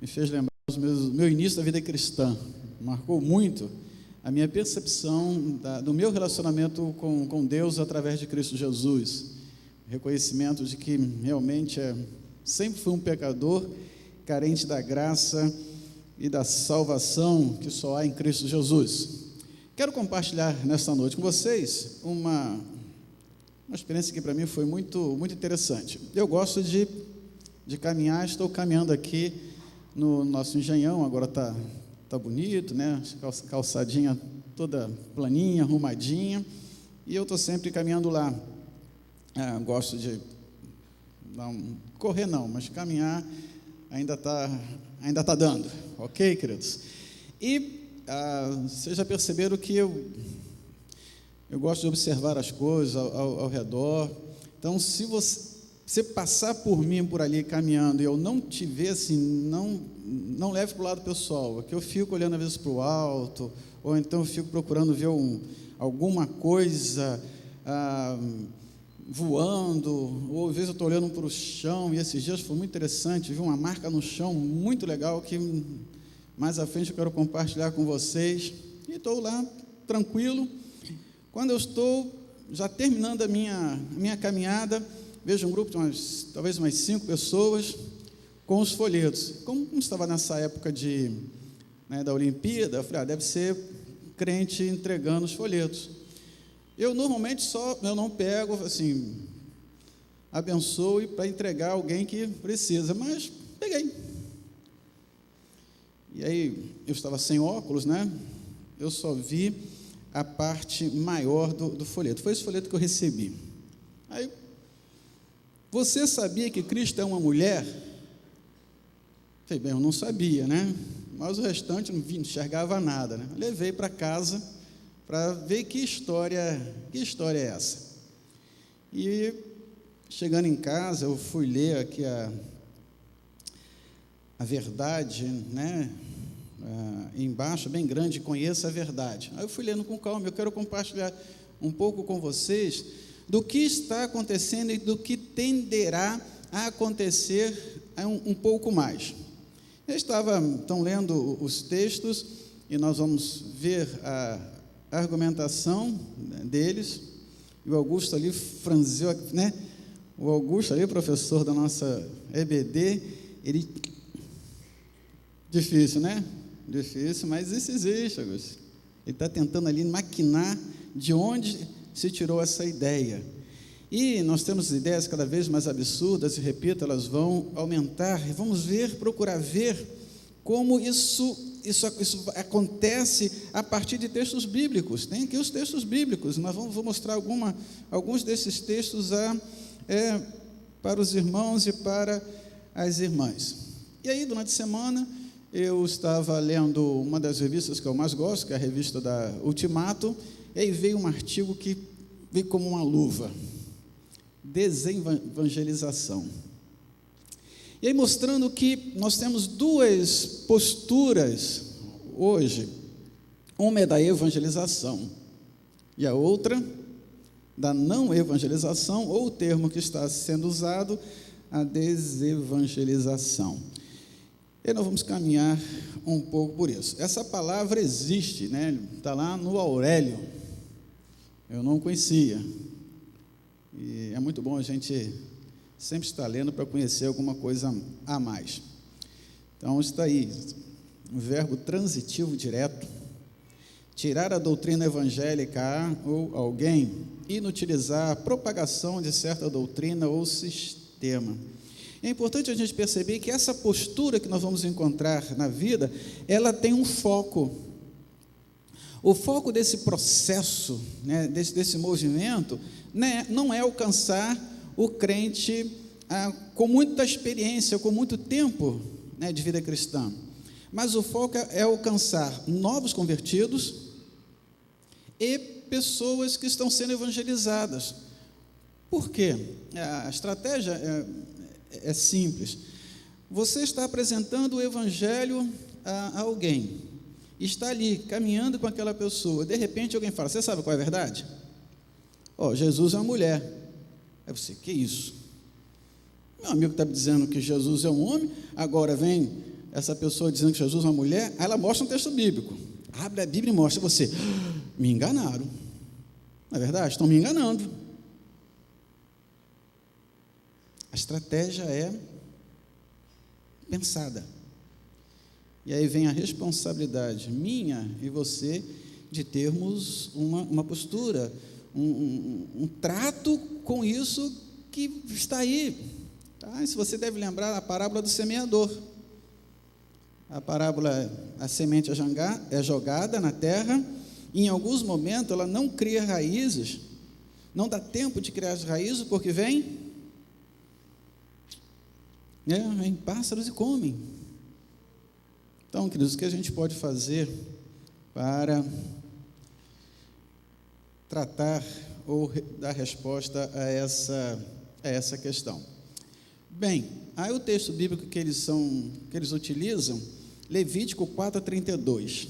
me fez lembrar do meu início da vida cristã. Marcou muito a minha percepção do meu relacionamento com Deus através de Cristo Jesus. Reconhecimento de que realmente sempre fui um pecador, carente da graça e da salvação que só há em Cristo Jesus. Quero compartilhar nesta noite com vocês uma experiência que para mim foi muito, muito interessante. Eu gosto de caminhar, estou caminhando aqui no nosso Engenhão, agora está bonito, né? Calçadinha toda planinha, arrumadinha, e eu estou sempre caminhando lá. Gosto de correr não, mas caminhar ainda tá dando, ok, queridos? E vocês já perceberam que eu gosto de observar as coisas ao redor. Então, se você passar por mim por ali caminhando e eu não te ver assim, não leve para o lado pessoal, é que eu fico olhando às vezes para o alto, ou então eu fico procurando ver alguma coisa voando, ou às vezes eu estou olhando para o chão, e esses dias foi muito interessante, vi uma marca no chão muito legal, que mais à frente eu quero compartilhar com vocês, e estou lá, tranquilo. Quando eu estou já terminando a minha caminhada, vejo um grupo de talvez umas 5 pessoas, com os folhetos. Como estava nessa época da Olimpíada, eu falei, deve ser crente entregando os folhetos. Eu normalmente eu não pego, assim, abençoe para entregar alguém que precisa, mas peguei. E aí, eu estava sem óculos, né? Eu só vi a parte maior do folheto. Foi esse folheto que eu recebi. Aí, você sabia que Cristo é uma mulher? Falei, bem, eu não sabia, né? Mas o restante não enxergava nada, né? Levei para casa para ver que história é essa. E chegando em casa, eu fui ler aqui a verdade, né? Embaixo, bem grande, conheça a verdade. Aí eu fui lendo com calma, eu quero compartilhar um pouco com vocês do que está acontecendo e do que tenderá a acontecer um pouco mais. Eu estava, então, lendo os textos e nós vamos ver a argumentação deles, e o Augusto ali franziu, né? O Augusto ali, professor da nossa EBD, ele... Difícil, né? Difícil, mas isso existe, Augusto. Ele está tentando ali maquinar de onde se tirou essa ideia. E nós temos ideias cada vez mais absurdas, e repito, elas vão aumentar, e vamos procurar ver como isso acontece a partir de textos bíblicos. Tem aqui os textos bíblicos, nós vou mostrar alguns desses textos para os irmãos e para as irmãs. E aí, durante a semana, eu estava lendo uma das revistas que eu mais gosto, que é a revista da Ultimato, e aí veio um artigo que veio como uma luva: desevangelização. E aí mostrando que nós temos 2 posturas hoje. Uma é da evangelização e a outra da não evangelização, ou o termo que está sendo usado, a desevangelização. E nós vamos caminhar um pouco por isso. Essa palavra existe, né? Está lá no Aurélio. Eu não conhecia. E é muito bom a gente sempre estar lendo para conhecer alguma coisa a mais. Então, está aí, um verbo transitivo direto: tirar a doutrina evangélica a ou alguém, inutilizar a propagação de certa doutrina ou sistema. É importante a gente perceber que essa postura que nós vamos encontrar na vida, ela tem um foco. O foco desse processo, né, desse movimento, né, não é alcançar o crente com muita experiência, com muito tempo, né, de vida cristã, mas o foco é alcançar novos convertidos e pessoas que estão sendo evangelizadas. Por quê? A estratégia é simples. Você está apresentando o evangelho a alguém, está ali caminhando com aquela pessoa, de repente alguém fala: você sabe qual é a verdade? Jesus é uma mulher. Aí você: que isso? Meu amigo está dizendo que Jesus é um homem, agora vem essa pessoa dizendo que Jesus é uma mulher, aí ela mostra um texto bíblico. Abre a Bíblia e mostra você. Me enganaram. Não é verdade? Estão me enganando. A estratégia é pensada. E aí vem a responsabilidade minha e você de termos uma postura, um trato com isso que está aí. Tá? Se você deve lembrar a parábola do semeador. A parábola, a semente é jogada na terra, e em alguns momentos ela não cria raízes, não dá tempo de criar as raízes, porque vem pássaros e comem. Então, queridos, o que a gente pode fazer para tratar ou dar resposta a essa questão? Bem, aí o texto bíblico que eles utilizam, Levítico 4:32.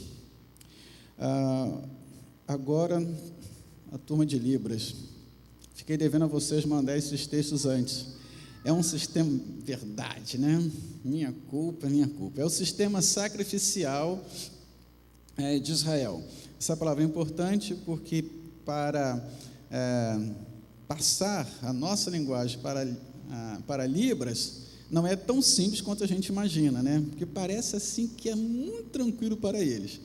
Agora, a turma de Libras, fiquei devendo a vocês mandar esses textos antes. É um sistema, verdade, né? Minha culpa. É o sistema sacrificial de Israel. Essa palavra é importante porque para passar a nossa linguagem para Libras, não é tão simples quanto a gente imagina, né? Porque parece assim que é muito tranquilo para eles.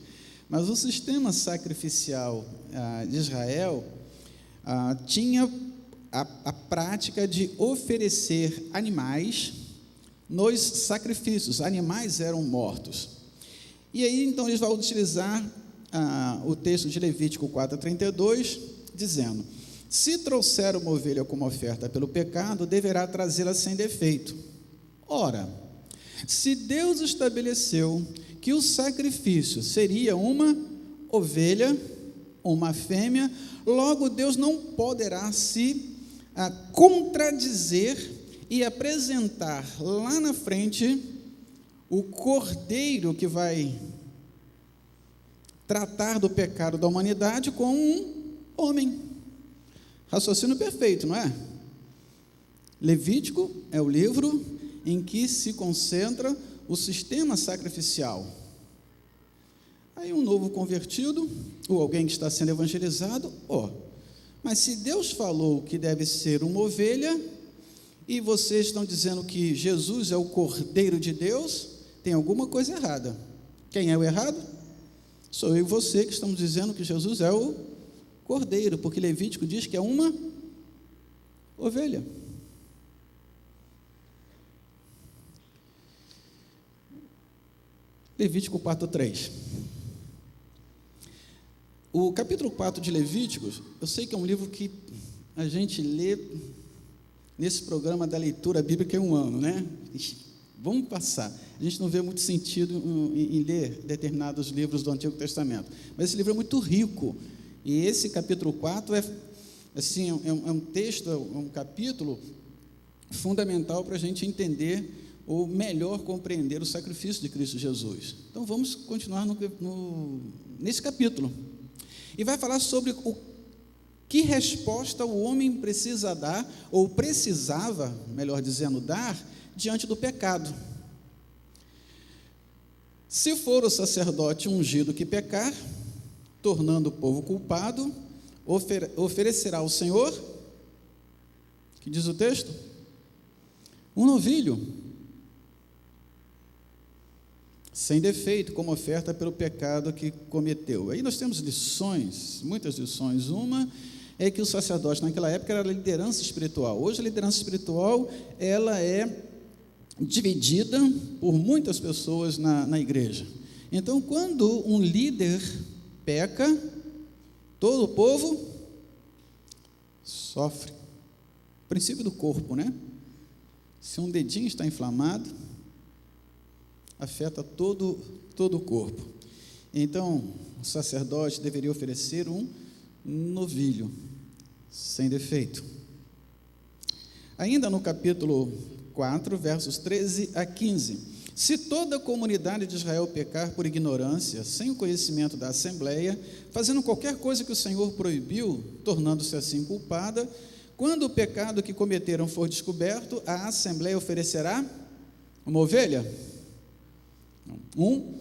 Mas o sistema sacrificial de Israel tinha a prática de oferecer animais nos sacrifícios. Animais eram mortos. E aí, então, eles vão utilizar o texto de Levítico 4:32, dizendo: se trouxer uma ovelha como oferta pelo pecado, deverá trazê-la sem defeito. Ora, se Deus estabeleceu que o sacrifício seria uma ovelha, uma fêmea, logo Deus não poderá se contradizer e apresentar lá na frente o cordeiro que vai tratar do pecado da humanidade com um homem. Raciocínio perfeito, não é? Levítico é o livro em que se concentra o sistema sacrificial. Aí um novo convertido, ou alguém que está sendo evangelizado, mas se Deus falou que deve ser uma ovelha, e vocês estão dizendo que Jesus é o Cordeiro de Deus, tem alguma coisa errada. Quem é o errado? Sou eu e você que estamos dizendo que Jesus é o Cordeiro, porque Levítico diz que é uma ovelha. Levítico 4:3. O capítulo 4 de Levíticos, eu sei que é um livro que a gente lê nesse programa da leitura bíblica em um ano, né? Vamos passar. A gente não vê muito sentido em ler determinados livros do Antigo Testamento, mas esse livro é muito rico, e esse capítulo 4 é um texto, é um capítulo fundamental para a gente entender ou melhor compreender o sacrifício de Cristo Jesus. Então vamos continuar nesse capítulo, e vai falar sobre que resposta o homem precisa dar, ou precisava, melhor dizendo, dar, diante do pecado. Se for o sacerdote ungido que pecar, tornando o povo culpado, oferecerá ao Senhor, que diz o texto, um novilho, sem defeito, como oferta pelo pecado que cometeu. Aí nós temos lições, muitas lições. Uma é que o sacerdote naquela época era a liderança espiritual. Hoje a liderança espiritual ela é dividida por muitas pessoas na igreja. Então, quando um líder peca, todo o povo sofre. O princípio do corpo, né? Se um dedinho está inflamado, afeta todo o corpo. Então, o sacerdote deveria oferecer um novilho, sem defeito. Ainda no capítulo 4, versos 13 a 15. Se toda a comunidade de Israel pecar por ignorância, sem o conhecimento da Assembleia, fazendo qualquer coisa que o Senhor proibiu, tornando-se assim culpada, quando o pecado que cometeram for descoberto, a Assembleia oferecerá uma ovelha. um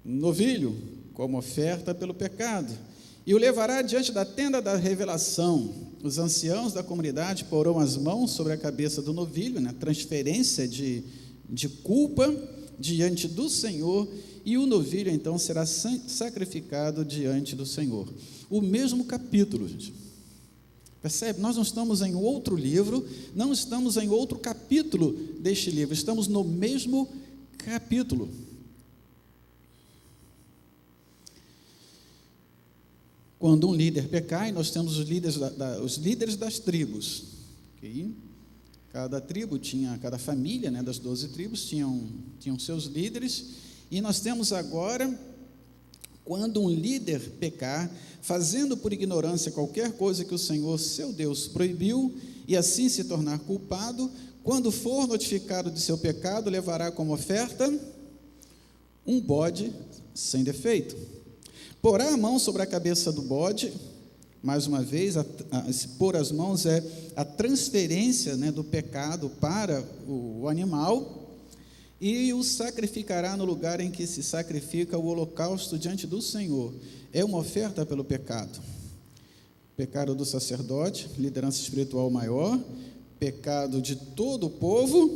novilho, como oferta pelo pecado, e o levará diante da tenda da revelação. Os anciãos da comunidade porão as mãos sobre a cabeça do novilho, né, transferência de culpa diante do Senhor, e o novilho então será sacrificado diante do Senhor. O mesmo capítulo, gente. Percebe? Nós não estamos em outro livro, não estamos em outro capítulo deste livro, estamos no mesmo capítulo. Quando um líder pecar, nós temos os líderes das tribos. Okay? Cada tribo tinha, cada família, né, das 12 tribos tinham seus líderes, e nós temos agora, quando um líder pecar, fazendo por ignorância qualquer coisa que o Senhor, seu Deus, proibiu, e assim se tornar culpado, quando for notificado de seu pecado, levará como oferta um bode sem defeito. Porá a mão sobre a cabeça do bode, mais uma vez, pôr as mãos é a transferência, né, do pecado para o animal, e o sacrificará no lugar em que se sacrifica o holocausto diante do Senhor. É uma oferta pelo pecado. Pecado do sacerdote, liderança espiritual maior, pecado de todo o povo,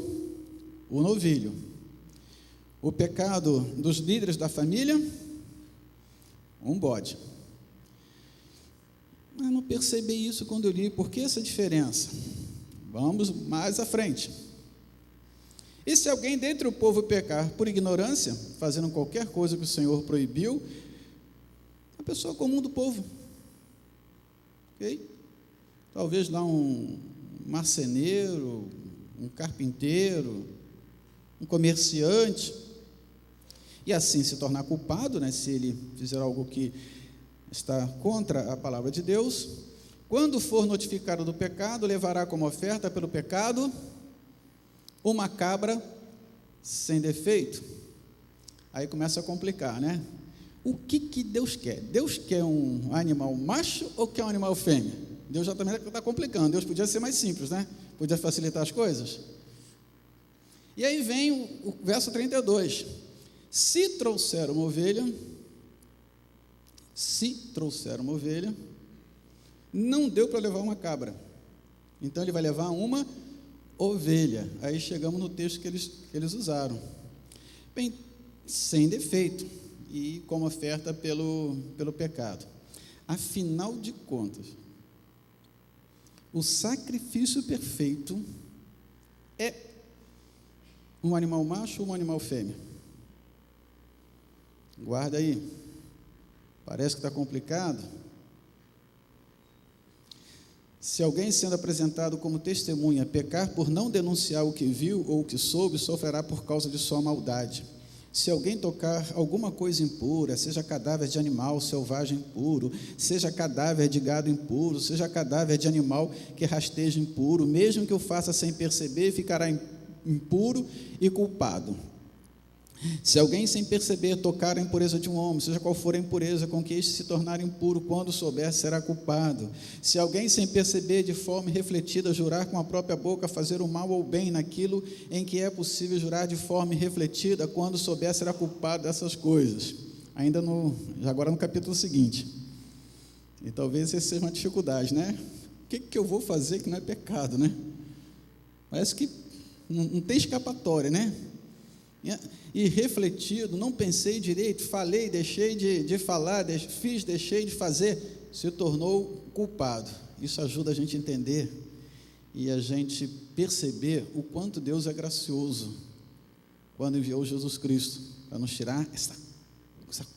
o novilho. O pecado dos líderes da família, um bode. Eu não percebi isso quando eu li. Por que essa diferença? Vamos mais à frente. E se alguém dentre o povo pecar por ignorância, fazendo qualquer coisa que o Senhor proibiu, a pessoa comum do povo, ok? Talvez lá um marceneiro, um carpinteiro, um comerciante, e assim se tornar culpado, né, se ele fizer algo que está contra a palavra de Deus. Quando for notificado do pecado, levará como oferta pelo pecado uma cabra sem defeito. Aí começa a complicar, né? O que Deus quer? Deus quer um animal macho ou quer um animal fêmea? Deus já também está complicando. Deus podia ser mais simples, né? Podia facilitar as coisas. E aí vem o verso 32. Se trouxer uma ovelha, não deu para levar uma cabra, então ele vai levar uma ovelha. Aí chegamos no texto que eles usaram. Bem, sem defeito, e como oferta pelo pecado. Afinal de contas, o sacrifício perfeito é um animal macho ou um animal fêmea? Guarda aí, parece que está complicado. Se alguém sendo apresentado como testemunha pecar por não denunciar o que viu ou o que soube, sofrerá por causa de sua maldade. Se alguém tocar alguma coisa impura, seja cadáver de animal selvagem impuro, seja cadáver de gado impuro, seja cadáver de animal que rasteja impuro, mesmo que o faça sem perceber, ficará impuro e culpado. Se alguém sem perceber tocar a impureza de um homem, seja qual for a impureza com que este se tornar impuro, quando souber, será culpado. Se alguém sem perceber, de forma refletida, jurar com a própria boca, fazer o mal ou o bem naquilo em que é possível jurar de forma refletida, quando souber, será culpado dessas coisas. Ainda agora no capítulo seguinte. E talvez essa seja uma dificuldade, né? O que eu vou fazer que não é pecado, né? Parece que não tem escapatória, né? E refletido, não pensei direito, falei, deixei de falar, fiz, deixei de fazer, se tornou culpado. Isso ajuda a gente a entender e a gente perceber o quanto Deus é gracioso quando enviou Jesus Cristo para nos tirar essa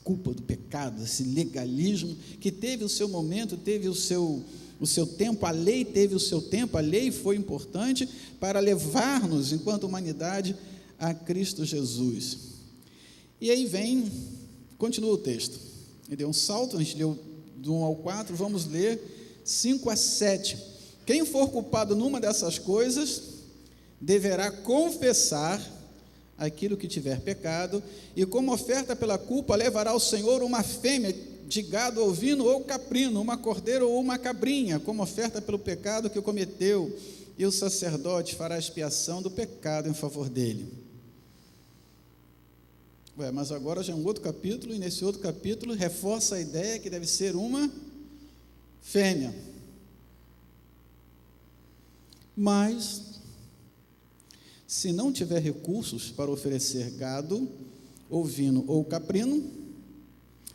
culpa do pecado, esse legalismo que teve o seu momento, teve o seu tempo, a lei teve o seu tempo, a lei foi importante para levar-nos, enquanto humanidade, a Cristo Jesus. E aí continua o texto. Ele deu um salto, a gente leu do 1 ao 4, vamos ler 5 a 7. Quem for culpado numa dessas coisas, deverá confessar aquilo que tiver pecado, e como oferta pela culpa, levará ao Senhor uma fêmea de gado ovino ou caprino, uma cordeira ou uma cabrinha, como oferta pelo pecado que cometeu, e o sacerdote fará expiação do pecado em favor dele. Mas agora já é um outro capítulo, e nesse outro capítulo reforça a ideia que deve ser uma fêmea. Mas, se não tiver recursos para oferecer gado, ovino ou caprino,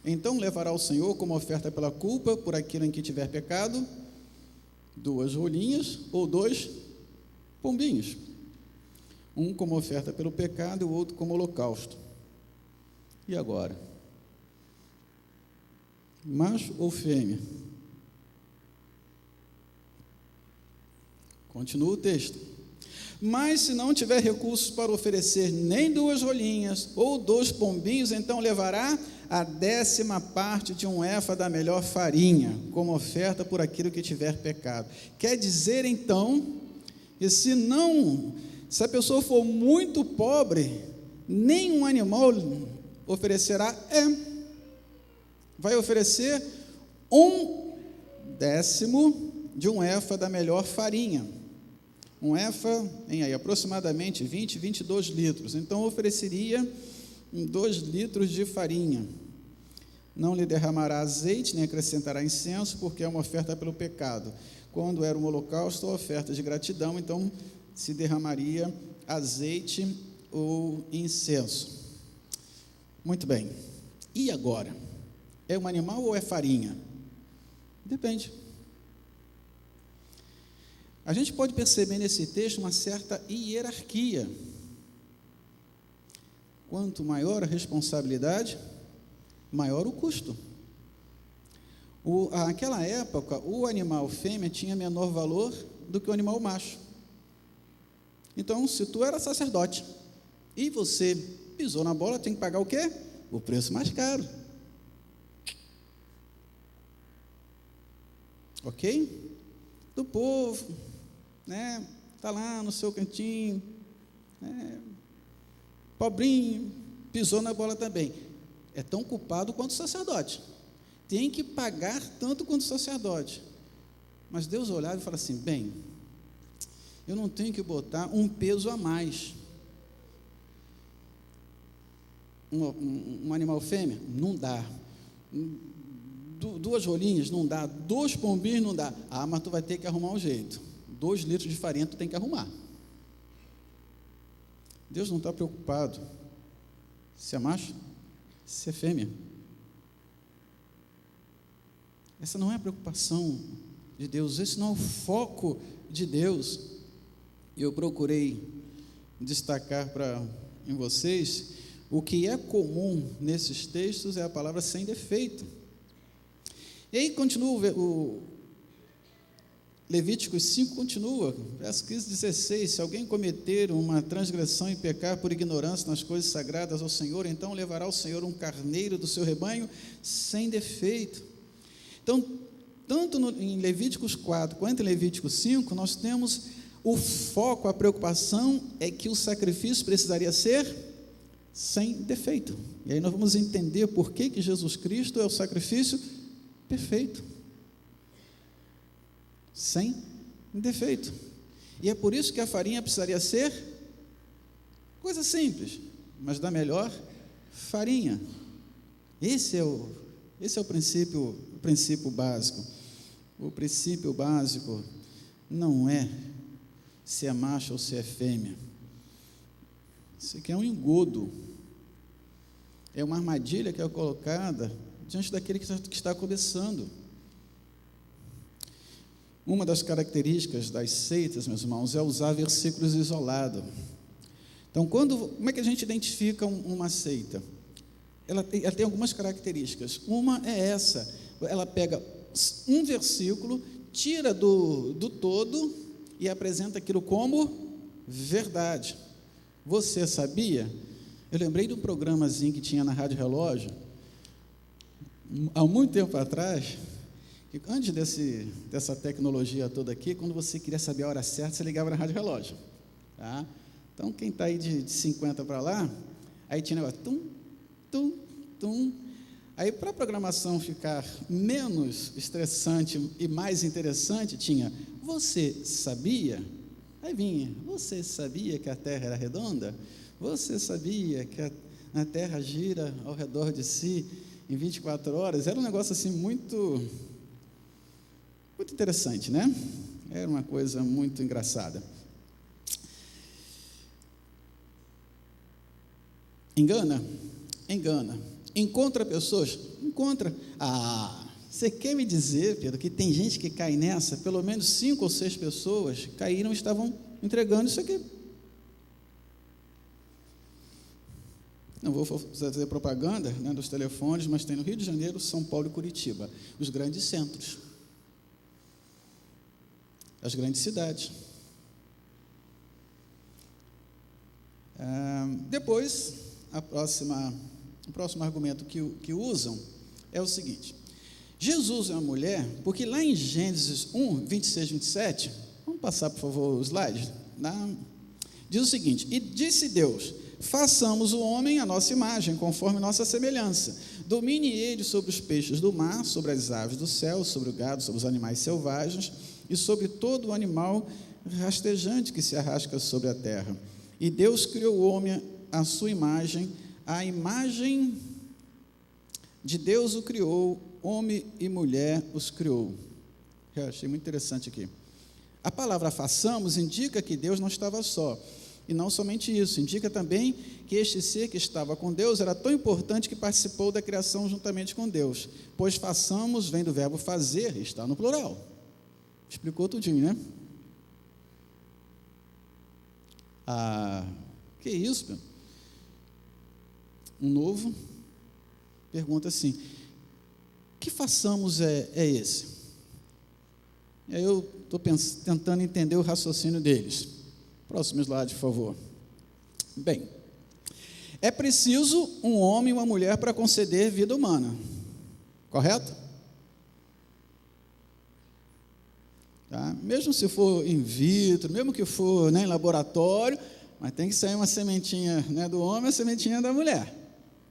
então levará ao Senhor como oferta pela culpa, por aquilo em que tiver pecado, 2 rolinhas ou 2 pombinhos, um como oferta pelo pecado e o outro como holocausto. E agora? Macho ou fêmea? Continua o texto. Mas se não tiver recursos para oferecer nem 2 rolinhas ou 2 pombinhos, então levará a 10ª parte de um efa da melhor farinha, como oferta por aquilo que tiver pecado. Quer dizer, então, que se a pessoa for muito pobre, nenhum animal oferecerá, vai oferecer 1/10 de um efa da melhor farinha. Um efa em aí, aproximadamente 22 litros. Então, ofereceria 2 litros de farinha. Não lhe derramará azeite, nem acrescentará incenso, porque é uma oferta pelo pecado. Quando era um holocausto, oferta de gratidão, então se derramaria azeite ou incenso. Muito bem. E agora? É um animal ou é farinha? Depende. A gente pode perceber nesse texto uma certa hierarquia. Quanto maior a responsabilidade, maior o custo. Naquela época, o animal fêmea tinha menor valor do que o animal macho. Então, se tu era sacerdote e você pisou na bola, tem que pagar o quê? O preço mais caro. Ok? Do povo, né? Está lá no seu cantinho, né? Pobrinho, pisou na bola também. É tão culpado quanto o sacerdote. Tem que pagar tanto quanto o sacerdote. Mas Deus olhava e falava assim: bem, eu não tenho que botar um peso a mais. Um animal fêmea? Não dá. 2 rolinhas? Não dá. 2 pombinhos? Não dá. Ah, mas tu vai ter que arrumar um jeito. 2 litros de farinha tu tem que arrumar. Deus não está preocupado se é macho, se é fêmea. Essa não é a preocupação de Deus, esse não é o foco de Deus. E eu procurei destacar em vocês o que é comum nesses textos é a palavra sem defeito. E aí continua o Levíticos 5 continua, verso 15, 16, se alguém cometer uma transgressão e pecar por ignorância nas coisas sagradas ao Senhor, então levará ao Senhor um carneiro do seu rebanho sem defeito. Então, tanto em Levíticos 4 quanto em Levíticos 5, nós temos o foco, a preocupação é que o sacrifício precisaria ser sem defeito. E aí nós vamos entender por que Jesus Cristo é o sacrifício perfeito. Sem defeito. E é por isso que a farinha precisaria ser coisa simples, mas da melhor farinha. Esse é o princípio básico. O princípio básico não é se é macho ou se é fêmea. Isso aqui é um engodo. É uma armadilha que é colocada diante daquele que está começando. Uma das características das seitas, meus irmãos, é usar versículos isolados. Então, como é que a gente identifica uma seita? Ela tem algumas características. Uma é essa: ela pega um versículo, tira do todo e apresenta aquilo como verdade. Você sabia? Eu lembrei de um programazinho que tinha na Rádio Relógio, há muito tempo atrás, que antes dessa tecnologia toda aqui, quando você queria saber a hora certa, você ligava na Rádio Relógio. Tá? Então, quem está aí de 50 para lá, aí tinha negócio, tum, tum, tum. Aí, para a programação ficar menos estressante e mais interessante, tinha, você sabia? Aí vinha, você sabia que a Terra era redonda? Você sabia que a terra gira ao redor de si em 24 horas. Era um negócio assim muito interessante, né? Era uma coisa muito engraçada. Engana. Encontra pessoas? Encontra. Você quer me dizer, Pedro, que tem gente que cai nessa? Pelo menos 5 ou 6 pessoas caíram e estavam entregando isso aqui. Não vou fazer propaganda, né, dos telefones, mas tem no Rio de Janeiro, São Paulo e Curitiba, os grandes centros, as grandes cidades. Depois, o próximo argumento que usam é o seguinte: Jesus é uma mulher, porque lá em Gênesis 1, 26, 27, vamos passar, por favor, o slide, diz o seguinte: e disse Deus: façamos o homem à nossa imagem, conforme nossa semelhança, domine ele sobre os peixes do mar, sobre as aves do céu, sobre o gado, sobre os animais selvagens, e sobre todo o animal rastejante que se arrasca sobre a terra. E Deus criou o homem à sua imagem, a imagem de Deus o criou, homem e mulher os criou. Eu achei muito interessante aqui. A palavra façamos indica que Deus não estava só, e não somente isso, indica também que este ser que estava com Deus era tão importante que participou da criação juntamente com Deus, pois façamos vem do verbo fazer, está no plural. Explicou tudinho, né? Que isso, meu? Um novo pergunta assim: que façamos é esse? E aí eu estou tentando entender o raciocínio deles. Próximo slide, por favor. Bem, é preciso um homem e uma mulher para conceder vida humana, correto? Tá? Mesmo se for in vitro, mesmo que for, né, em laboratório, mas tem que sair uma sementinha, né, do homem e a sementinha da mulher,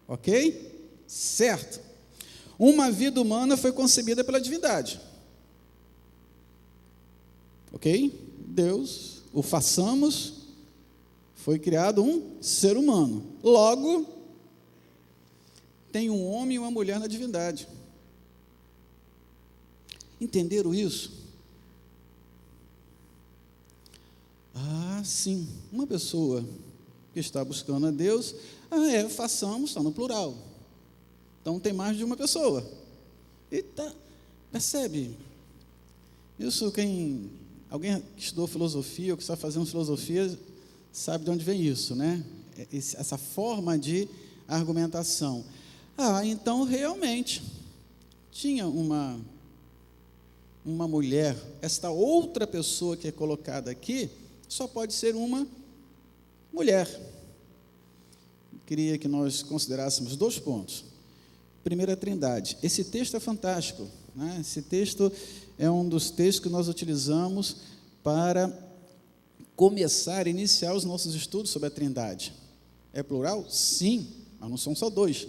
ok? Certo. Uma vida humana foi concebida pela divindade, ok? Deus, o façamos, foi criado um ser humano. Logo, tem um homem e uma mulher na divindade. Entenderam isso? Sim. Uma pessoa que está buscando a Deus, façamos, está no plural. Então, tem mais de uma pessoa. Percebe? Isso alguém que estudou filosofia, ou que está fazendo filosofia, sabe de onde vem isso, né? Essa forma de argumentação. Então, realmente, tinha uma mulher, esta outra pessoa que é colocada aqui, só pode ser uma mulher. Queria que nós considerássemos 2 pontos. Primeiro, a Trindade. Esse texto é fantástico, né? Esse texto é um dos textos que nós utilizamos para iniciar os nossos estudos sobre a Trindade. É plural? Sim, mas não são só 2.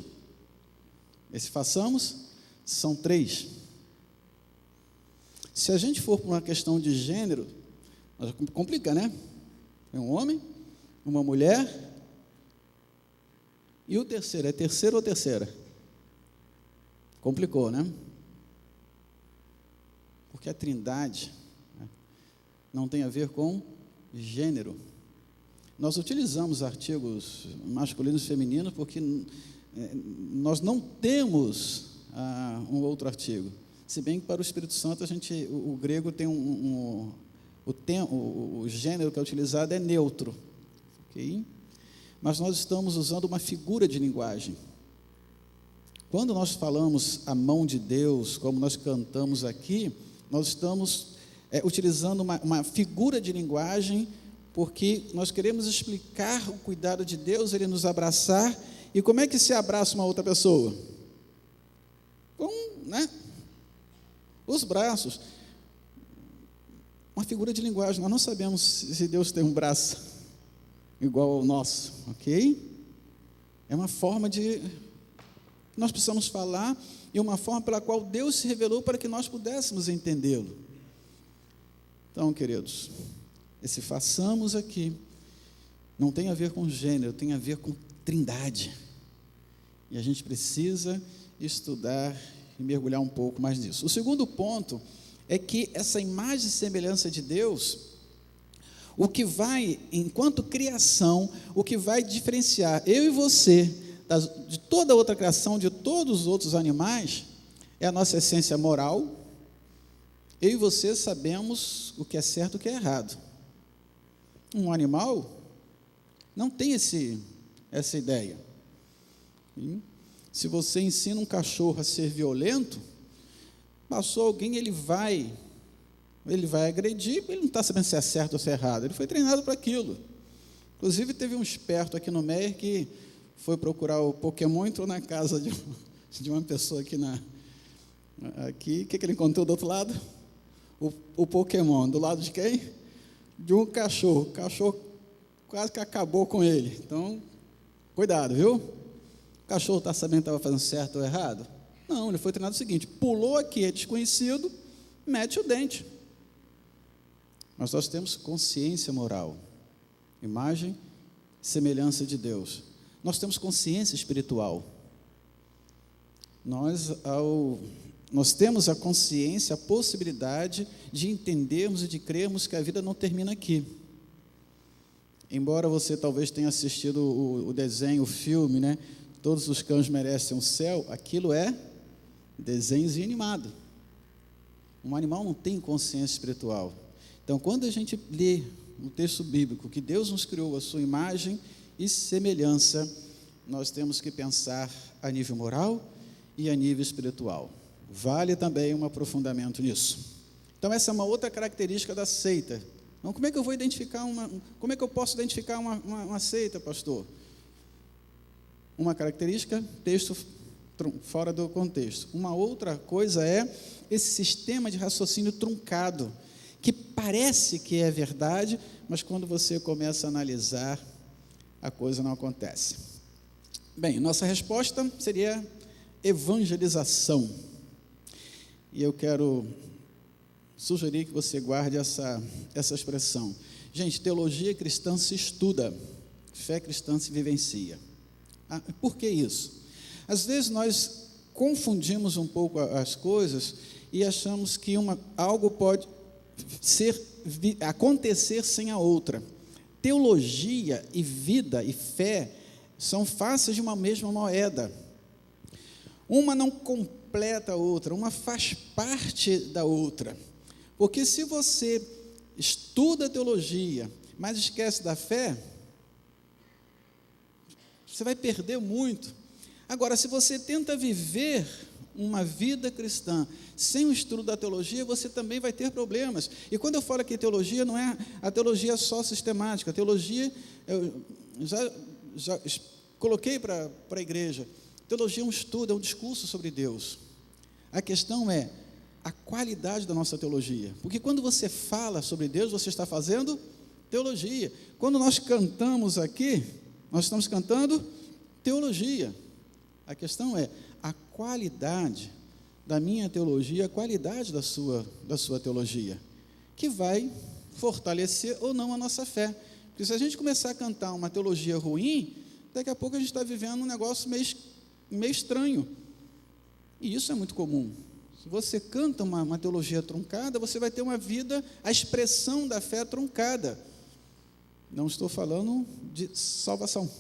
Esse façamos, são 3. Se a gente for para uma questão de gênero, complica, né? É um homem, uma mulher, e o terceiro, é terceiro ou terceira? Complicou, né? Porque a Trindade, né, não tem a ver com gênero. Nós utilizamos artigos masculinos e femininos porque nós não temos um outro artigo. Se bem que para o Espírito Santo o grego tem o gênero que é utilizado é neutro, ok? Mas nós estamos usando uma figura de linguagem. Quando nós falamos a mão de Deus, como nós cantamos aqui, nós estamos utilizando uma figura de linguagem, porque nós queremos explicar o cuidado de Deus, Ele nos abraçar. E como é que se abraça uma outra pessoa? Com, os braços. Uma figura de linguagem. Nós não sabemos se Deus tem um braço igual ao nosso, ok? É uma forma de... nós precisamos falar, e uma forma pela qual Deus se revelou para que nós pudéssemos entendê-lo. Então, queridos, esse façamos aqui não tem a ver com gênero, tem a ver com Trindade. E a gente precisa estudar e mergulhar um pouco mais nisso. O segundo ponto é que essa imagem e semelhança de Deus, o que vai, enquanto criação, o que vai diferenciar eu e você de toda outra criação, de todos os outros animais, é a nossa essência moral. Eu e você sabemos o que é certo e o que é errado. Um animal não tem essa ideia. Se você ensina um cachorro a ser violento, passou alguém, ele vai agredir, ele não está sabendo se é certo ou se é errado, ele foi treinado para aquilo. Inclusive, teve um esperto aqui no Meier que foi procurar o Pokémon, entrou na casa de uma pessoa aqui, o que ele encontrou do outro lado? O Pokémon, do lado de quem? De um cachorro. O cachorro quase que acabou com ele. Então, cuidado, viu? O cachorro está sabendo que estava fazendo certo ou errado? Não, ele foi treinado o seguinte: pulou aqui, é desconhecido, mete o dente. Mas nós temos consciência moral, imagem, semelhança de Deus. Nós temos consciência espiritual. Nós temos a consciência, a possibilidade de entendermos e de crermos que a vida não termina aqui. Embora você talvez tenha assistido o desenho, o filme, né? Todos os cães merecem o céu, aquilo é desenho animado. Um animal não tem consciência espiritual. Então, quando a gente lê no texto bíblico que Deus nos criou a sua imagem e semelhança, nós temos que pensar a nível moral e a nível espiritual. Vale também um aprofundamento nisso. Então, essa é uma outra característica da seita. Então, como é que eu vou identificar como é que eu posso identificar uma seita, pastor? Uma característica, texto fora do contexto. Uma outra coisa é esse sistema de raciocínio truncado, que parece que é verdade, mas quando você começa a analisar, a coisa não acontece. Bem, nossa resposta seria evangelização. E eu quero sugerir que você guarde essa expressão. Gente, teologia cristã se estuda, fé cristã se vivencia. Por que isso? Às vezes nós confundimos um pouco as coisas e achamos que algo pode acontecer sem a outra. Teologia e vida e fé são faces de uma mesma moeda. Uma não completa a outra, uma faz parte da outra. Porque se você estuda teologia, mas esquece da fé, você vai perder muito. Agora, se você tenta viver uma vida cristã sem o estudo da teologia, você também vai ter problemas. E quando eu falo aqui teologia, não é a teologia só sistemática. A teologia, eu já coloquei para a igreja, teologia é um estudo, é um discurso sobre Deus. A questão é a qualidade da nossa teologia. Porque quando você fala sobre Deus, você está fazendo teologia. Quando nós cantamos aqui, nós estamos cantando teologia. A questão é a qualidade da minha teologia, a qualidade da sua teologia, que vai fortalecer ou não a nossa fé. Porque se a gente começar a cantar uma teologia ruim, daqui a pouco a gente está vivendo um negócio meio estranho. E isso é muito comum. Se você canta uma teologia truncada, você vai ter uma vida, a expressão da fé truncada. Não estou falando de salvação.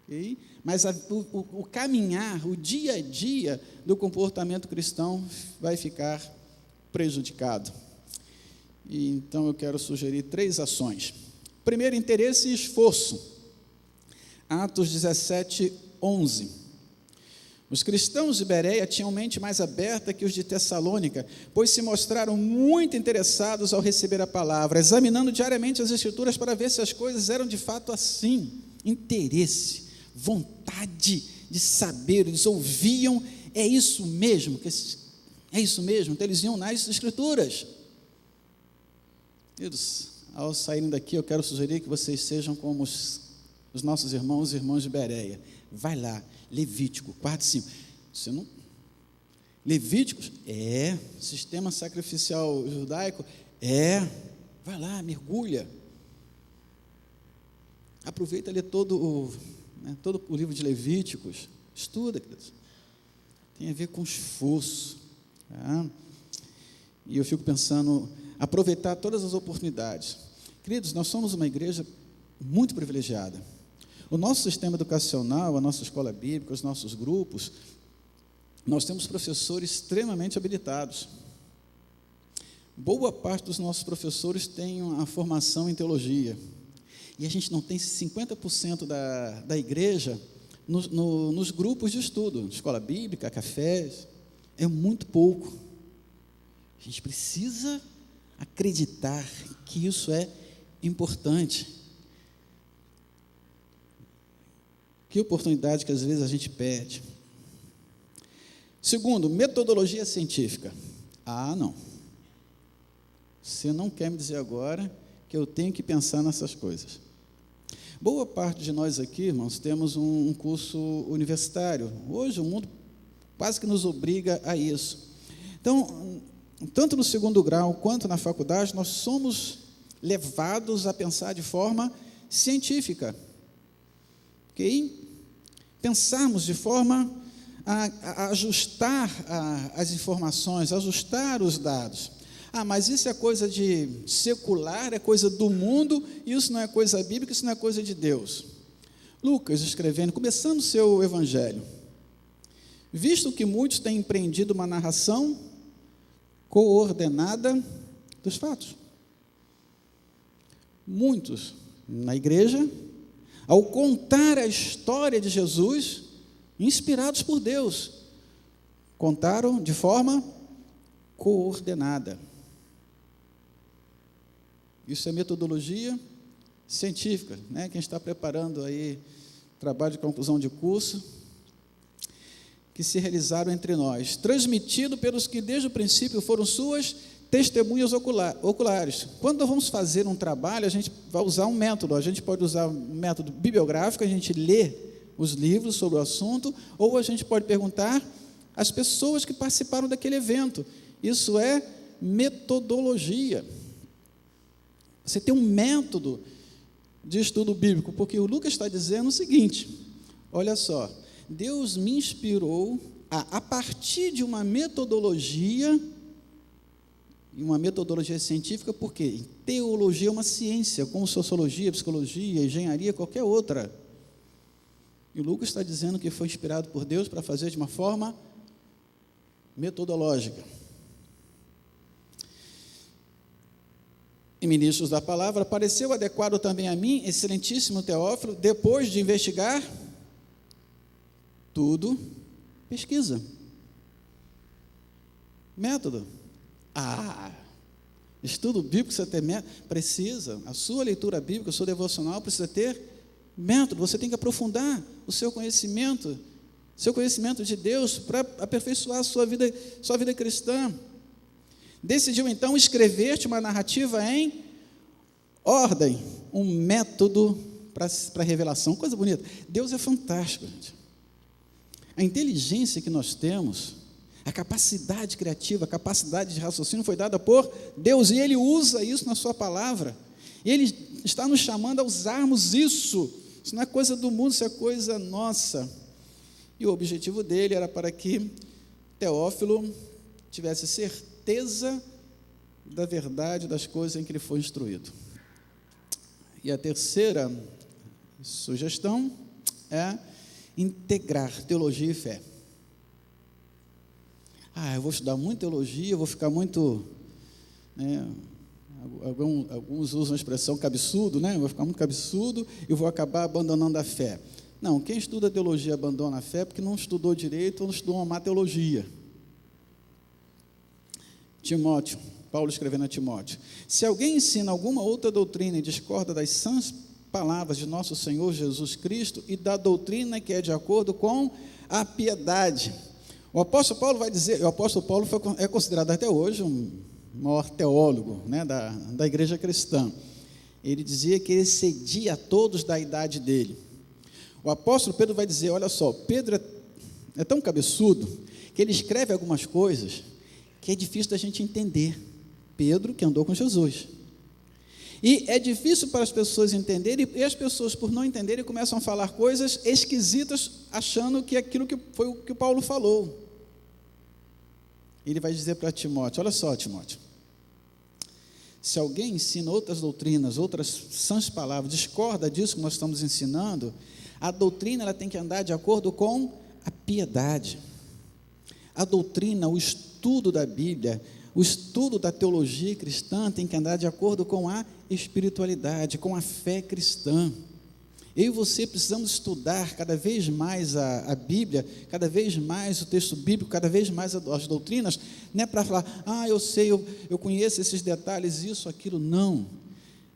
Okay? Mas o caminhar, o dia a dia do comportamento cristão vai ficar prejudicado. E então eu quero sugerir 3 ações. Primeiro, interesse e esforço. Atos 17, 11. Os cristãos de Bereia tinham mente mais aberta que os de Tessalônica, pois se mostraram muito interessados ao receber a palavra, examinando diariamente as Escrituras para ver se as coisas eram de fato assim. Interesse, vontade de saber, eles ouviam, é isso mesmo, então eles iam nas Escrituras. Queridos, ao saírem daqui, eu quero sugerir que vocês sejam como os nossos irmãos e irmãs de Bereia. Vai lá, Levítico 4:5. Você não... Levíticos? Sistema sacrificial judaico? Vai lá, mergulha. Aproveita e lê todo o livro de Levíticos. Estuda, queridos. Tem a ver com esforço. Tá? E eu fico pensando, aproveitar todas as oportunidades. Queridos, nós somos uma igreja muito privilegiada. O nosso sistema educacional, a nossa escola bíblica, os nossos grupos, nós temos professores extremamente habilitados. Boa parte dos nossos professores tem uma formação em teologia. E a gente não tem 50% da igreja nos grupos de estudo, escola bíblica, cafés. É muito pouco. A gente precisa acreditar que isso é importante. Que oportunidade que às vezes a gente perde. Segundo, metodologia científica. Não. Você não quer me dizer agora que eu tenho que pensar nessas coisas. Boa parte de nós aqui, irmãos, temos um curso universitário. Hoje o mundo quase que nos obriga a isso. Então, tanto no segundo grau quanto na faculdade, nós somos levados a pensar de forma científica. Ok? Pensarmos de forma a ajustar as informações, ajustar os dados. Mas isso é coisa de secular, é coisa do mundo, isso não é coisa bíblica, isso não é coisa de Deus. Lucas escrevendo, começando o seu evangelho. Visto que muitos têm empreendido uma narração coordenada dos fatos. Muitos na igreja, ao contar a história de Jesus, inspirados por Deus, contaram de forma coordenada. Isso é metodologia científica, né? Quem está preparando aí trabalho de conclusão de curso, que se realizaram entre nós, transmitido pelos que desde o princípio foram suas testemunhas oculares. Quando nós vamos fazer um trabalho, a gente vai usar um método, a gente pode usar um método bibliográfico, a gente lê os livros sobre o assunto, ou a gente pode perguntar às pessoas que participaram daquele evento. Isso é metodologia. Você tem um método de estudo bíblico, porque o Lucas está dizendo o seguinte, olha só, Deus me inspirou a partir de uma metodologia científica, porque teologia é uma ciência, como sociologia, psicologia, engenharia, qualquer outra. E o Lucas está dizendo que foi inspirado por Deus para fazer de uma forma metodológica. E ministros da palavra, pareceu adequado também a mim, excelentíssimo Teófilo, depois de investigar tudo, pesquisa. Método. Estudo bíblico precisa ter método? Precisa. A sua leitura bíblica, o seu devocional precisa ter método. Você tem que aprofundar o seu conhecimento de Deus para aperfeiçoar a sua vida cristã. Decidiu então escrever-te uma narrativa em ordem, um método para a revelação. Coisa bonita. Deus é fantástico, gente. A inteligência que nós temos, a capacidade criativa, a capacidade de raciocínio foi dada por Deus, e Ele usa isso na sua palavra. E Ele está nos chamando a usarmos isso. Isso não é coisa do mundo, isso é coisa nossa. E o objetivo dele era para que Teófilo tivesse certeza da verdade das coisas em que ele foi instruído. E a terceira sugestão é integrar teologia e fé. Eu vou estudar muito teologia, eu vou ficar muito... Alguns usam a expressão cabeçudo, né? Eu vou ficar muito cabeçudo e vou acabar abandonando a fé. Não, quem estuda teologia abandona a fé porque não estudou direito ou não estudou uma má teologia. Timóteo, Paulo escrevendo a Timóteo: se alguém ensina alguma outra doutrina e discorda das sãs palavras de nosso Senhor Jesus Cristo e da doutrina que é de acordo com a piedade. O apóstolo Paulo vai dizer, o apóstolo Paulo é considerado até hoje um maior teólogo, né, da igreja cristã. Ele dizia que ele excedia a todos da idade dele. O apóstolo Pedro vai dizer, olha só, Pedro é tão cabeçudo que ele escreve algumas coisas que é difícil da gente entender. Pedro, que andou com Jesus. E é difícil para as pessoas entenderem, e as pessoas, por não entenderem, começam a falar coisas esquisitas, achando que aquilo que foi o que Paulo falou. Ele vai dizer para Timóteo: olha só, Timóteo, se alguém ensina outras doutrinas, outras sãs palavras, discorda disso que nós estamos ensinando, a doutrina ela tem que andar de acordo com a piedade. A doutrina, o estudo da Bíblia, o estudo da teologia cristã tem que andar de acordo com a espiritualidade, com a fé cristã. Eu e você precisamos estudar cada vez mais a Bíblia, cada vez mais o texto bíblico, cada vez mais as doutrinas, não é para falar, eu sei, eu conheço esses detalhes, isso, aquilo, não.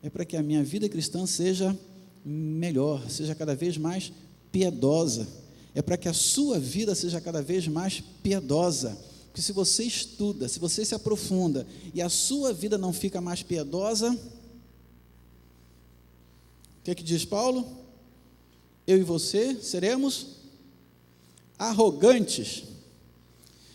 É para que a minha vida cristã seja melhor, seja cada vez mais piedosa. É para que a sua vida seja cada vez mais piedosa. Porque se você estuda, se você se aprofunda e a sua vida não fica mais piedosa, o que diz Paulo? Eu e você seremos arrogantes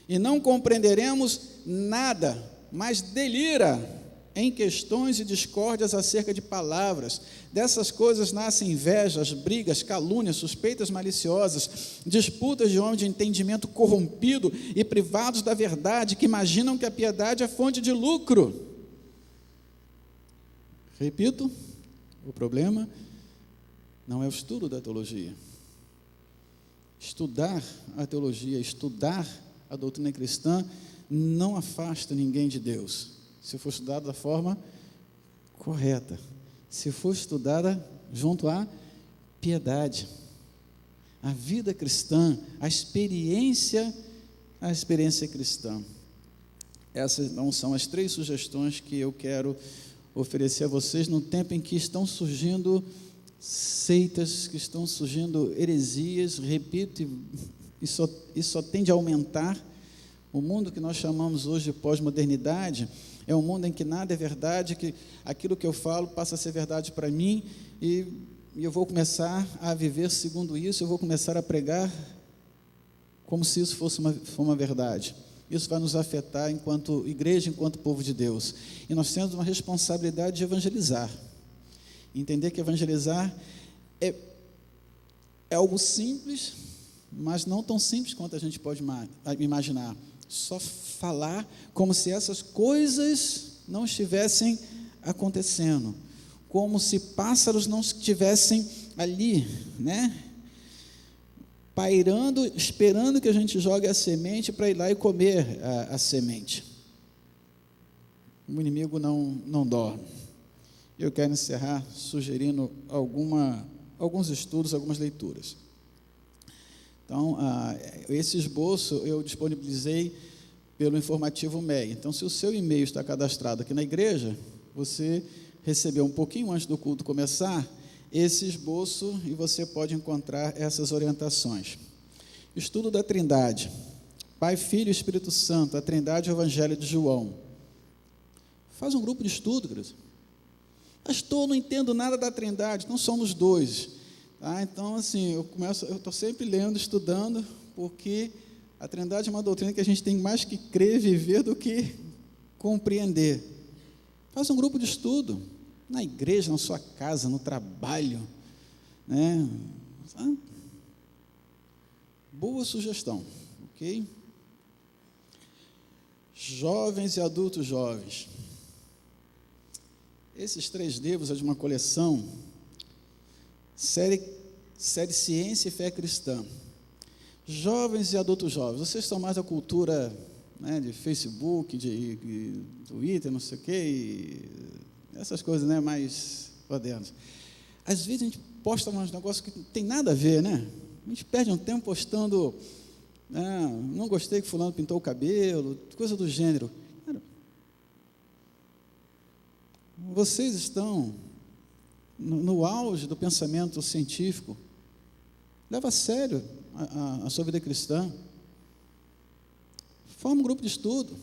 e não compreenderemos nada, mas delira em questões e discórdias acerca de palavras. Dessas coisas nascem invejas, brigas, calúnias, suspeitas maliciosas, disputas de homens de entendimento corrompido e privados da verdade, que imaginam que a piedade é fonte de lucro. Repito, o problema não é o estudo da teologia. Estudar a teologia, estudar a doutrina cristã, não afasta ninguém de Deus, se for estudado da forma correta, se for estudada junto à piedade, a vida cristã, a experiência cristã. Essas não são as 3 sugestões que eu quero oferecer a vocês no tempo em que estão surgindo seitas, que estão surgindo heresias, repito, e só tende a aumentar. O mundo que nós chamamos hoje de pós-modernidade é um mundo em que nada é verdade, que aquilo que eu falo passa a ser verdade para mim, e eu vou começar a viver segundo isso, eu vou começar a pregar como se isso fosse uma verdade. Isso vai nos afetar enquanto igreja, enquanto povo de Deus. E nós temos uma responsabilidade de evangelizar. Entender que evangelizar é algo simples, mas não tão simples quanto a gente pode imaginar. Só falar como se essas coisas não estivessem acontecendo, como se pássaros não estivessem ali, pairando, esperando que a gente jogue a semente para ir lá e comer a semente. O inimigo não dorme. Eu quero encerrar sugerindo alguns estudos, algumas leituras. Então, esse esboço eu disponibilizei pelo informativo MEI. Então, se o seu e-mail está cadastrado aqui na igreja, você recebeu um pouquinho antes do culto começar esse esboço e você pode encontrar essas orientações. Estudo da Trindade. Pai, Filho e Espírito Santo, a Trindade e o Evangelho de João. Faz um grupo de estudo, querido. Pastor, não entendo nada da Trindade, então somos 2. Então, assim, eu estou sempre lendo, estudando, porque a Trindade é uma doutrina que a gente tem mais que crer, viver, do que compreender. Faz um grupo de estudo, na igreja, na sua casa, no trabalho, Boa sugestão, ok? Jovens e adultos jovens. Esses 3 livros é de uma coleção, série Ciência e Fé Cristã. Jovens e adultos jovens, vocês estão mais da cultura de Facebook, de Twitter, não sei o quê, essas coisas mais modernas. Às vezes a gente posta uns negócios que não tem nada a ver, A gente perde um tempo postando, não gostei que fulano pintou o cabelo, coisa do gênero. Vocês estão no auge do pensamento científico. Leva a sério a sua vida cristã. Forma um grupo de estudo.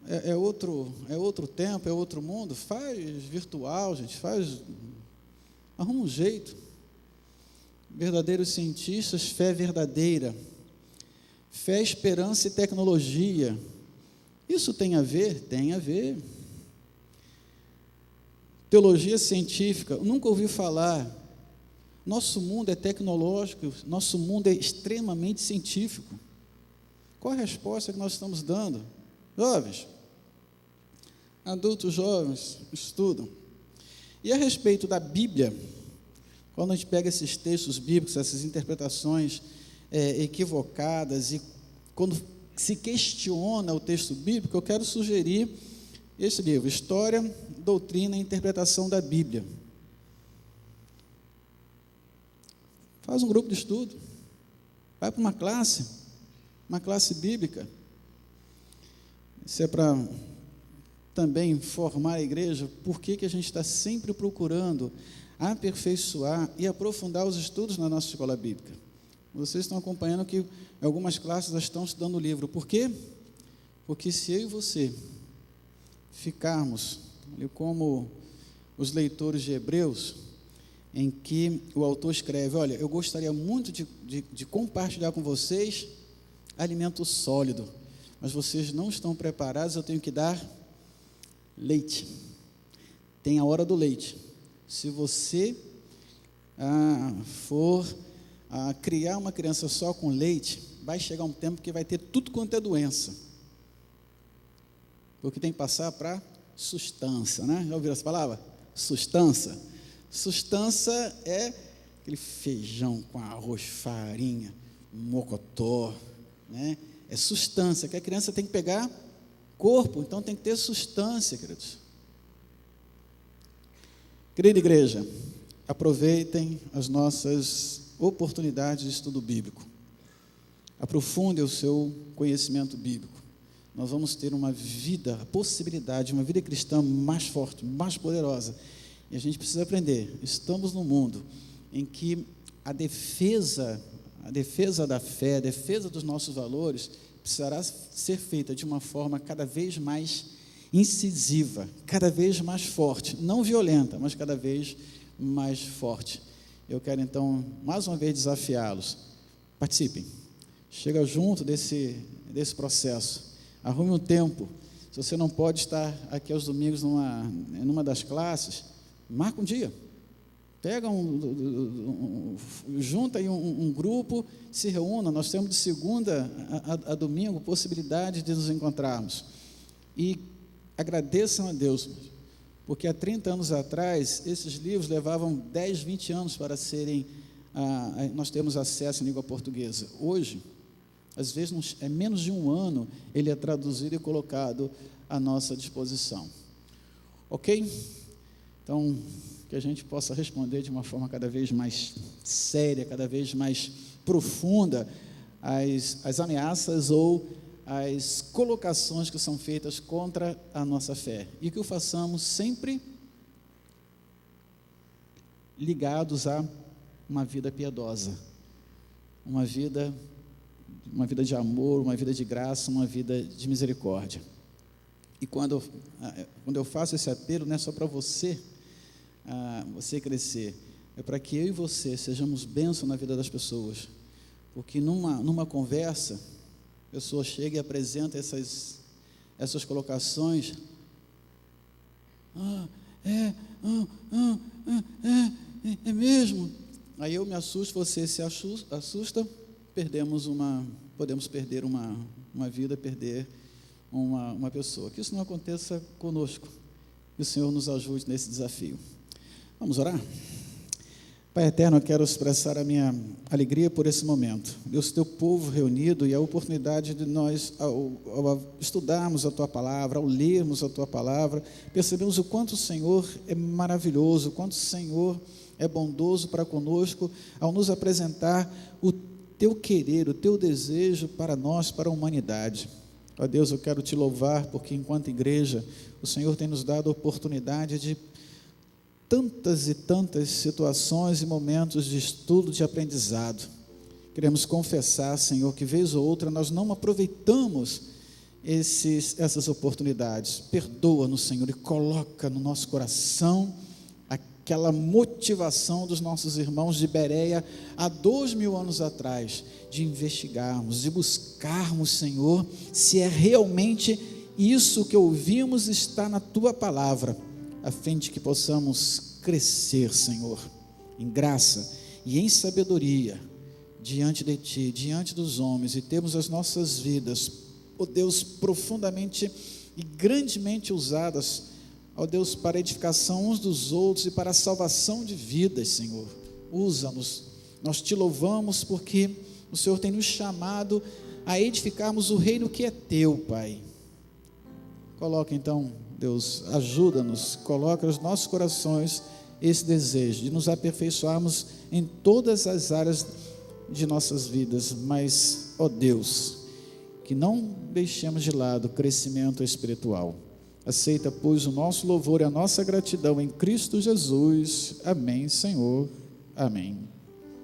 É outro tempo, é outro mundo. Faz virtual, gente. Arruma um jeito. Verdadeiros cientistas, fé verdadeira. Fé, esperança e tecnologia. Isso tem a ver? Tem a ver. Teologia científica, eu nunca ouvi falar. Nosso mundo é tecnológico, nosso mundo é extremamente científico. Qual a resposta que nós estamos dando? Jovens, adultos jovens, estudam. E a respeito da Bíblia, quando a gente pega esses textos bíblicos, essas interpretações equivocadas, e quando se questiona o texto bíblico, eu quero sugerir esse livro, História, Doutrina e Interpretação da Bíblia. Faz um grupo de estudo, vai para uma classe bíblica. Isso é para também formar a igreja. Por que a gente está sempre procurando aperfeiçoar e aprofundar os estudos na nossa escola bíblica? Vocês estão acompanhando que algumas classes já estão estudando o livro. Por quê? Porque se eu e você ficarmos como os leitores de Hebreus, em que o autor escreve, olha, eu gostaria muito de compartilhar com vocês alimento sólido, mas vocês não estão preparados, eu tenho que dar leite. Tem a hora do leite. Se você for criar uma criança só com leite, vai chegar um tempo que vai ter tudo quanto é doença. Porque tem que passar para sustância, né? Já ouviram essa palavra? Sustância. Sustância é aquele feijão com arroz, farinha, mocotó, né? É sustância, que a criança tem que pegar corpo, então tem que ter sustância, queridos. Querida igreja, aproveitem as nossas oportunidades de estudo bíblico. Aprofunde o seu conhecimento bíblico. Nós vamos ter uma vida, a possibilidade, uma vida cristã mais forte, mais poderosa. E a gente precisa aprender. Estamos num mundo em que a defesa da fé, a defesa dos nossos valores, precisará ser feita de uma forma cada vez mais incisiva, cada vez mais forte, não violenta, mas cada vez mais forte. Eu quero então, mais uma vez, desafiá-los. Participem. Chega junto desse processo. Arrume um tempo. Se você não pode estar aqui aos domingos numa das classes, marca um dia. Pega junta aí um grupo, se reúna. Nós temos de segunda a domingo possibilidade de nos encontrarmos. E agradeçam a Deus, porque há 30 anos atrás, esses livros levavam 10, 20 anos para serem, nós temos acesso em língua portuguesa. Hoje, às vezes, é menos de um ano, ele é traduzido e colocado à nossa disposição. Ok? Então, que a gente possa responder de uma forma cada vez mais séria, cada vez mais profunda, as ameaças ou as colocações que são feitas contra a nossa fé. E que o façamos sempre ligados a uma vida piedosa, uma vida de amor, uma vida de graça, uma vida de misericórdia. E quando eu faço esse apelo, não é só para você crescer, é para que eu e você sejamos bênção na vida das pessoas, porque numa conversa, a pessoa chega e apresenta essas colocações, é mesmo, aí eu me assusto, você se assusta, podemos perder uma vida, perder uma pessoa. Que isso não aconteça conosco, que o Senhor nos ajude nesse desafio. Vamos orar? Pai eterno, eu quero expressar a minha alegria por esse momento. Deus, teu povo reunido e a oportunidade de nós, ao estudarmos a tua palavra, ao lermos a tua palavra, percebemos o quanto o Senhor é maravilhoso, o quanto o Senhor é bondoso para conosco, ao nos apresentar o teu querer, o teu desejo para nós, para a humanidade. Ó Deus, eu quero te louvar, porque enquanto igreja, o Senhor tem nos dado a oportunidade de tantas e tantas situações e momentos de estudo, de aprendizado. Queremos confessar, Senhor, que vez ou outra nós não aproveitamos essas oportunidades. Perdoa-nos, Senhor, e coloca no nosso coração aquela motivação dos nossos irmãos de Bereia há 2000 anos atrás, de investigarmos, de buscarmos, Senhor, se é realmente isso que ouvimos está na Tua palavra, a fim de que possamos crescer, Senhor, em graça e em sabedoria, diante de Ti, diante dos homens, e termos as nossas vidas, ó Deus, profundamente e grandemente usadas, ó Deus, para a edificação uns dos outros e para a salvação de vidas, Senhor. Usa-nos, nós Te louvamos porque o Senhor tem nos chamado a edificarmos o reino que é Teu, Pai. Coloca então, Deus, ajuda-nos, coloca nos nossos corações esse desejo de nos aperfeiçoarmos em todas as áreas de nossas vidas, mas, ó Deus, que não deixemos de lado o crescimento espiritual. Aceita, pois, o nosso louvor e a nossa gratidão em Cristo Jesus. Amém, Senhor. Amém.